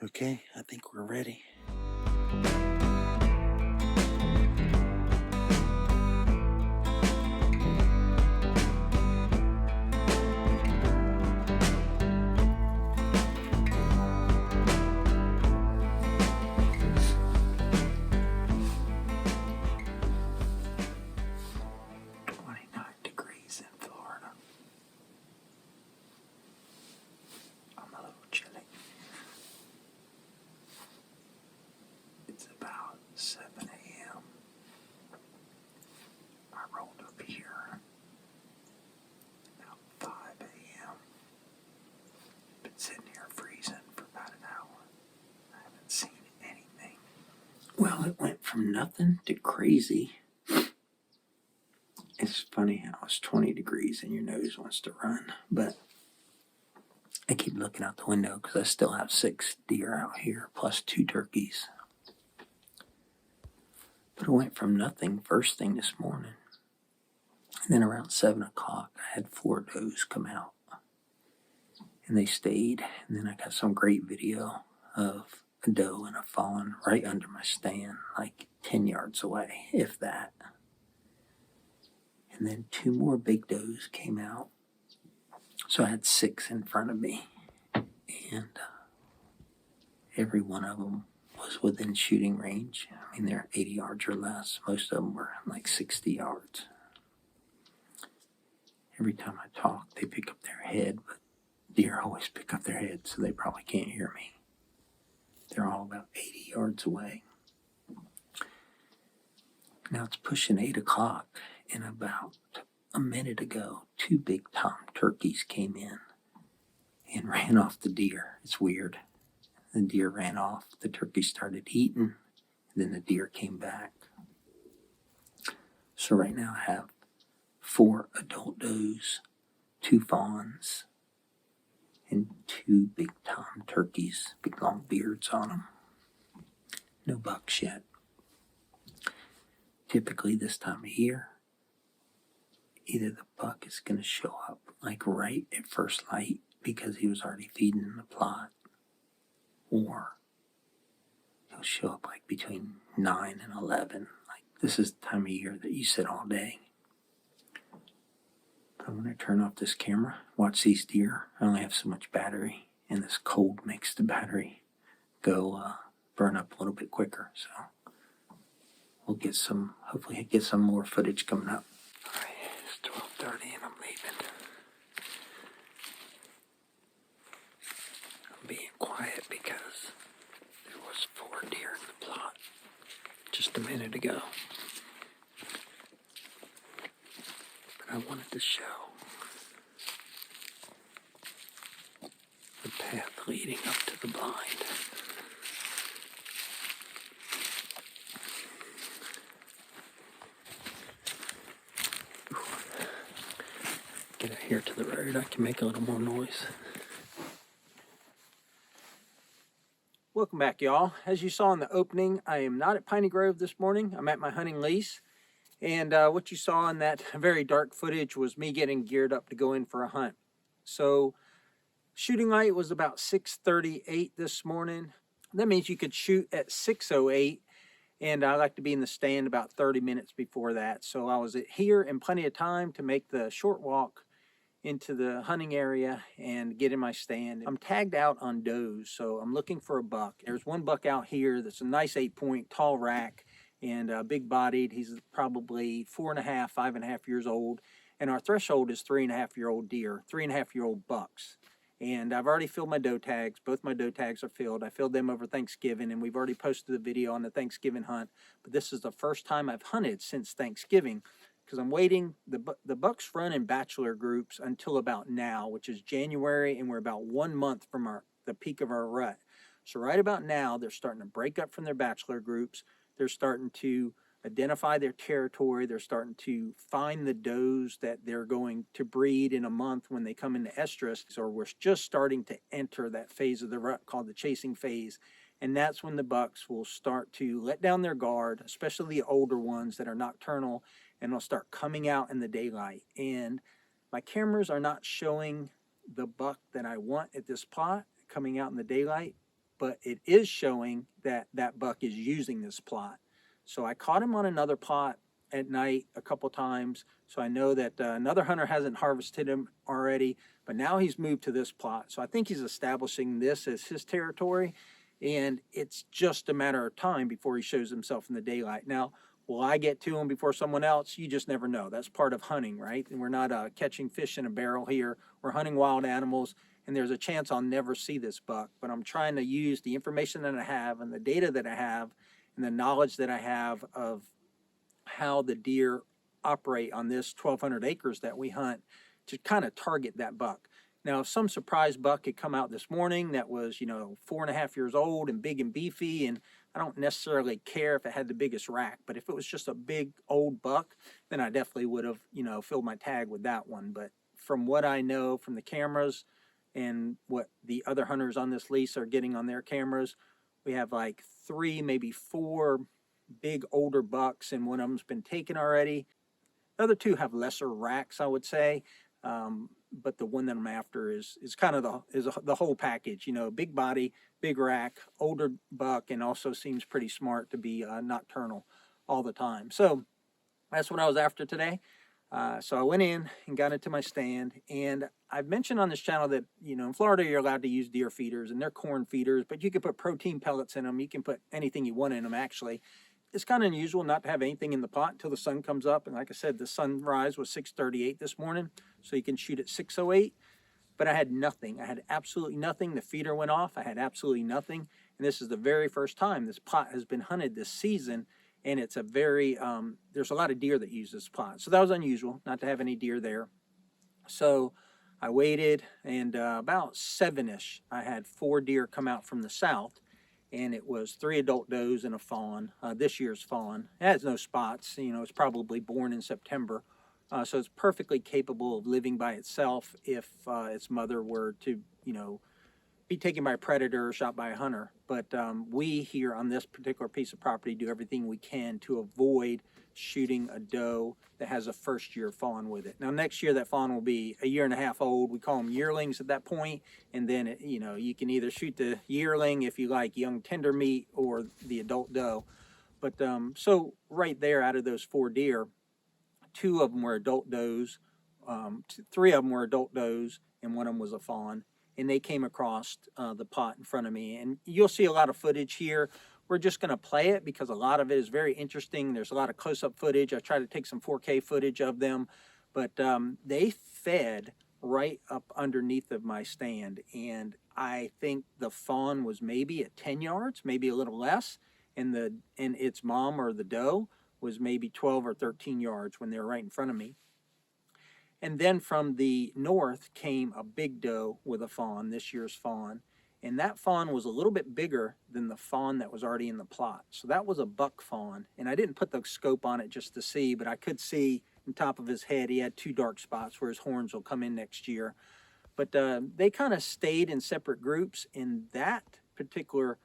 Okay, I think we're ready. Sitting here freezing for about an hour. I haven't seen anything. Well, it went from nothing to crazy. It's funny how it's 20 degrees and your nose wants to run, but I keep looking out the window because I still have 6 deer out here plus 2 turkeys. But it went from nothing first thing this morning. And then around 7 o'clock, I had 4 does come out. And they stayed, and then I got some great video of a doe and a fawn right under my stand, like 10 yards away, if that. And then 2 more big does came out. So I had 6 in front of me, and every one of them was within shooting range. I mean, they're 80 yards or less. Most of them were like 60 yards. Every time I talk, they pick up their head, but deer always pick up their head, so they probably can't hear me. They're all about 80 yards away. Now it's pushing 8 o'clock, and about a minute ago, 2 big tom turkeys came in and ran off the deer. It's weird. The deer ran off, the turkey started eating, and then the deer came back. So right now I have 4 adult does, 2 fawns, and 2 big tom turkeys, big long beards on them. No bucks yet. Typically this time of year, either the buck is going to show up like right at first light because he was already feeding in the plot, or he'll show up like between 9 and 11. Like this is the time of year that you sit all day. I'm going to turn off this camera, watch these deer. I only have so much battery, and this cold makes the battery go burn up a little bit quicker. So we'll get some, hopefully get some more footage coming up. All right, it's 12:30 and I'm leaving. I'm being quiet because there was 4 deer in the plot just a minute ago. I wanted to show the path leading up to the blind. Get out here to the road, I can make a little more noise. Welcome back, y'all. As you saw in the opening, I am not at Piney Grove this morning. I'm at my hunting lease. And what you saw in that very dark footage was me getting geared up to go in for a hunt. So shooting light was about 6:38 this morning. That means you could shoot at 6:08, and I like to be in the stand about 30 minutes before that. So I was here in plenty of time to make the short walk into the hunting area and get in my stand. I'm tagged out on does, so I'm looking for a buck. There's one buck out here that's a nice 8-point tall rack, and big bodied. He's probably 4.5, 5.5 years old. And our threshold is 3.5-year-old deer, 3.5-year-old bucks. And I've already filled my doe tags. Both my doe tags are filled. I filled them over Thanksgiving, and we've already posted the video on the Thanksgiving hunt. But this is the first time I've hunted since Thanksgiving because I'm waiting. The bucks run in bachelor groups until about now, which is January, and we're about 1 month from our the peak of our rut. So right about now, they're starting to break up from their bachelor groups. They're starting to identify their territory. They're starting to find the does that they're going to breed in a month when they come into estrus. So we're just starting to enter that phase of the rut called the chasing phase. And that's when the bucks will start to let down their guard, especially the older ones that are nocturnal, and they'll start coming out in the daylight. And my cameras are not showing the buck that I want at this plot coming out in the daylight, but it is showing that that buck is using this plot. So I caught him on another plot at night a couple times, so I know that another hunter hasn't harvested him already, but now he's moved to this plot. So I think he's establishing this as his territory, and it's just a matter of time before he shows himself in the daylight. Now, will I get to him before someone else? You just never know. That's part of hunting, right? And we're not catching fish in a barrel here. We're hunting wild animals, and there's a chance I'll never see this buck, but I'm trying to use the information that I have and the data that I have and the knowledge that I have of how the deer operate on this 1,200 acres that we hunt to kind of target that buck. Now, if some surprise buck had come out this morning that was, 4.5 years old and big and beefy, and I don't necessarily care if it had the biggest rack, but if it was just a big old buck, then I definitely would have, filled my tag with that one. But from what I know from the cameras and what the other hunters on this lease are getting on their cameras, we have like 3, maybe 4 big older bucks, and one of them's been taken already. The other 2 have lesser racks, I would say. But the one that I'm after is kind of the whole package, big body, big rack, older buck, and also seems pretty smart to be nocturnal all the time. So that's what I was after today. So I went in and got into my stand, and I've mentioned on this channel that, in Florida, you're allowed to use deer feeders, and they're corn feeders, but you can put protein pellets in them. You can put anything you want in them, actually. It's kind of unusual not to have anything in the pot until the sun comes up. And like I said, the sunrise was 6:38 this morning, so you can shoot at 6:08. But I had nothing. I had absolutely nothing. The feeder went off. I had absolutely nothing. And this is the very first time this pot has been hunted this season. And it's a very, there's a lot of deer that use this pot. So that was unusual, not to have any deer there. So I waited, and about 7-ish, I had 4 deer come out from the south. And it was 3 adult does and a fawn, this year's fawn. It has no spots, it's probably born in September. So it's perfectly capable of living by itself if its mother were to, be taken by a predator or shot by a hunter. But we here on this particular piece of property do everything we can to avoid shooting a doe that has a first-year fawn with it. Now, next year that fawn will be 1.5 years old. We call them yearlings at that point, and then you can either shoot the yearling if you like young tender meat or the adult doe. But so right there, out of those 4 deer, 2 of them were adult does, 3 of them were adult does, and 1 of them was a fawn. And they came across the pot in front of me, and you'll see a lot of footage here. We're just going to play it because a lot of it is very interesting. There's a lot of close-up footage. I tried to take some 4K footage of them, but they fed right up underneath of my stand, and I think the fawn was maybe at 10 yards, maybe a little less, and its mom or the doe was maybe 12 or 13 yards when they were right in front of me. And then from the north came a big doe with a fawn, this year's fawn. And that fawn was a little bit bigger than the fawn that was already in the plot. So that was a buck fawn. And I didn't put the scope on it just to see, but I could see on top of his head, he had 2 dark spots where his horns will come in next year. But they kind of stayed in separate groups, and that particular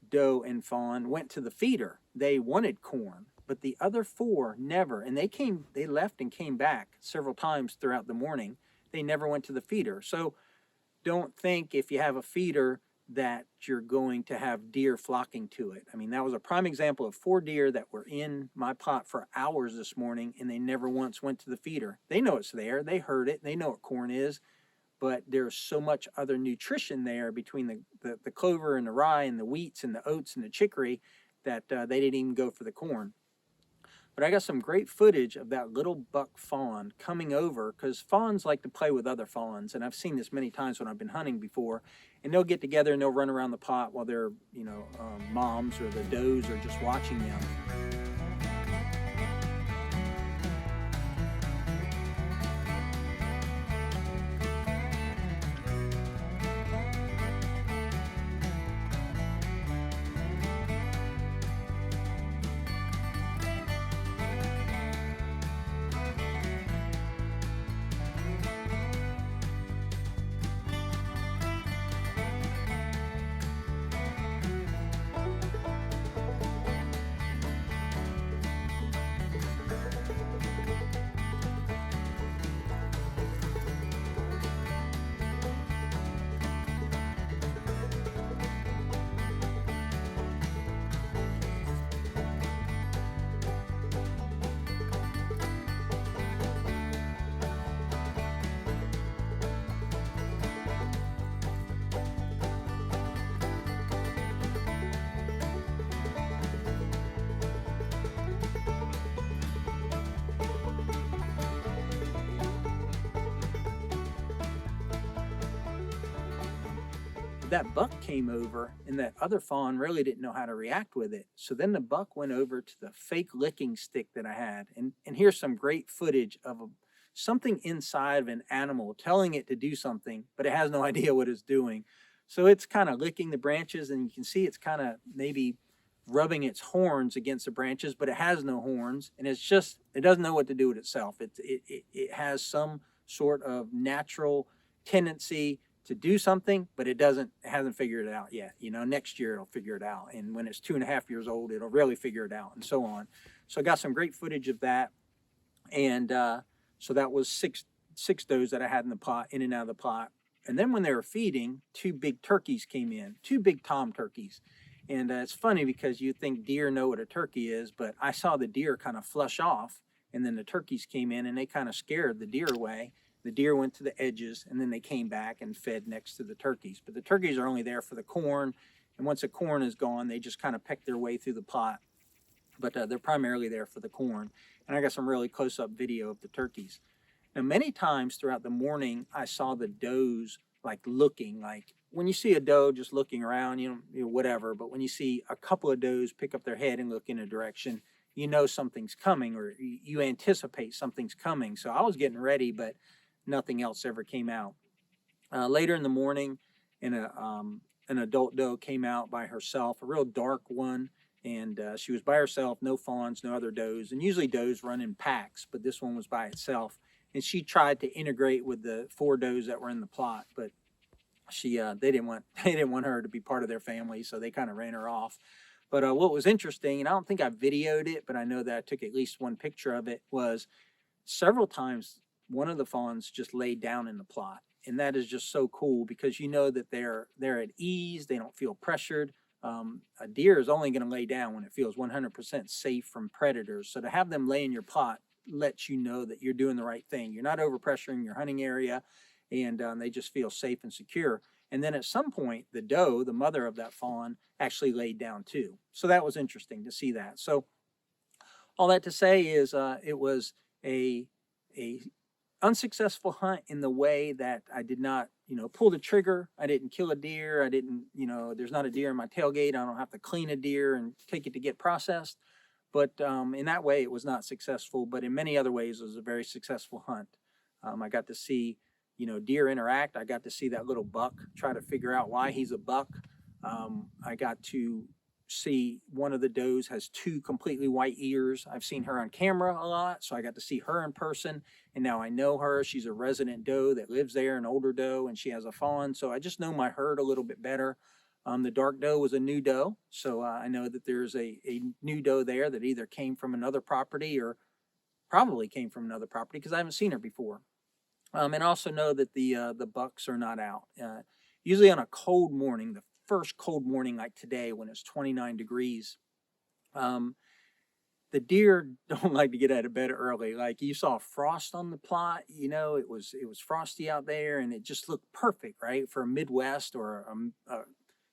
doe and fawn went to the feeder. They wanted corn, but the other 4 never. And they left and came back several times throughout the morning. They never went to the feeder. So don't think if you have a feeder that you're going to have deer flocking to it. I mean, that was a prime example of 4 deer that were in my pot for hours this morning, and they never once went to the feeder. They know it's there. They heard it. They know what corn is. But there's so much other nutrition there between the clover and the rye and the wheats and the oats and the chicory that they didn't even go for the corn. But I got some great footage of that little buck fawn coming over, because fawns like to play with other fawns, and I've seen this many times when I've been hunting before, and they'll get together and they'll run around the pot while their moms or the does are just watching them. That buck came over, and that other fawn really didn't know how to react with it. So then the buck went over to the fake licking stick that I had. And here's some great footage of something inside of an animal telling it to do something, but it has no idea what it's doing. So it's kind of licking the branches, and you can see it's kind of maybe rubbing its horns against the branches, but it has no horns, and it doesn't know what to do with itself. It has some sort of natural tendency to do something, but it hasn't figured it out yet. You know, next year it'll figure it out, and when it's 2.5 years old, it'll really figure it out, and so on. So I got some great footage of that, and so that was six does that I had in the pot, in and out of the pot. And then when they were feeding, 2 big turkeys came in, 2 big tom turkeys. And it's funny because you think deer know what a turkey is, but I saw the deer kind of flush off, and then the turkeys came in and they kind of scared the deer away. The deer went to the edges, and then they came back and fed next to the turkeys. But the turkeys are only there for the corn, and once the corn is gone, they just kind of peck their way through the pot. But they're primarily there for the corn. And I got some really close-up video of the turkeys. Now, many times throughout the morning, I saw the does like looking, like when you see a doe just looking around, you know, whatever. But when you see a couple of does pick up their head and look in a direction, you know something's coming, or you anticipate something's coming. So I was getting ready, but nothing else ever came out. Later in the morning, an adult doe came out by herself, a real dark one. And she was by herself, no fawns, no other does. And usually does run in packs, but this one was by itself. And she tried to integrate with the 4 does that were in the plot, but they didn't want her to be part of their family, so they kind of ran her off. But what was interesting, and I don't think I videoed it, but I know that I took at least one picture of it, was several times one of the fawns just laid down in the plot. And that is just so cool, because you know that they're at ease, they don't feel pressured. A deer is only going to lay down when it feels 100% safe from predators. So to have them lay in your plot lets you know that you're doing the right thing. You're not overpressuring your hunting area, and they just feel safe and secure. And then at some point, the doe, the mother of that fawn, actually laid down too. So that was interesting to see that. So all that to say is it was a unsuccessful hunt in the way that I did not, pull the trigger. I didn't kill a deer. I didn't, there's not a deer in my tailgate. I don't have to clean a deer and take it to get processed. But in that way, it was not successful. But in many other ways, it was a very successful hunt. I got to see, deer interact. I got to see that little buck try to figure out why he's a buck. I got to see one of the does has 2 completely white ears. I've seen her on camera a lot, so I got to see her in person. And now I know her. She's a resident doe that lives there, an older doe, and she has a fawn. So I just know my herd a little bit better. The dark doe was a new doe, so I know that there's a new doe there that either came from another property or probably came from another property, because I haven't seen her before. And I also know that the bucks are not out. Usually on a cold morning, the first cold morning like today when it's 29 degrees, the deer don't like to get out of bed early. Like you saw frost on the plot, it was frosty out there, and it just looked perfect, right, for a Midwest or a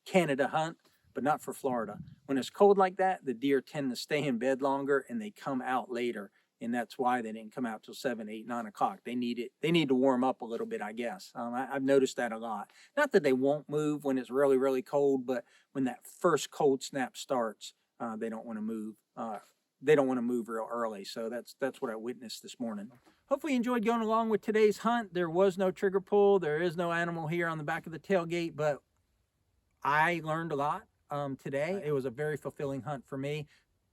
Canada hunt, but not for Florida. When it's cold like that, the deer tend to stay in bed longer and they come out later. And that's why they didn't come out till 7, 8, 9 o'clock. They need to warm up a little bit, I guess. I've noticed that a lot. Not that they won't move when it's really, really cold, but when that first cold snap starts, they don't want to move. They don't want to move real early. So that's what I witnessed this morning. Hopefully you enjoyed going along with today's hunt. There was no trigger pull. There is no animal here on the back of the tailgate, but I learned a lot today. It was a very fulfilling hunt for me.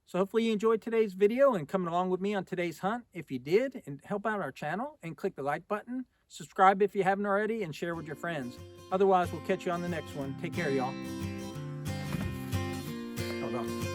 So hopefully you enjoyed today's video and coming along with me on today's hunt. If you did, and help out our channel and click the like button. Subscribe if you haven't already, and share with your friends. Otherwise, we'll catch you on the next one. Take care, y'all. Hold on.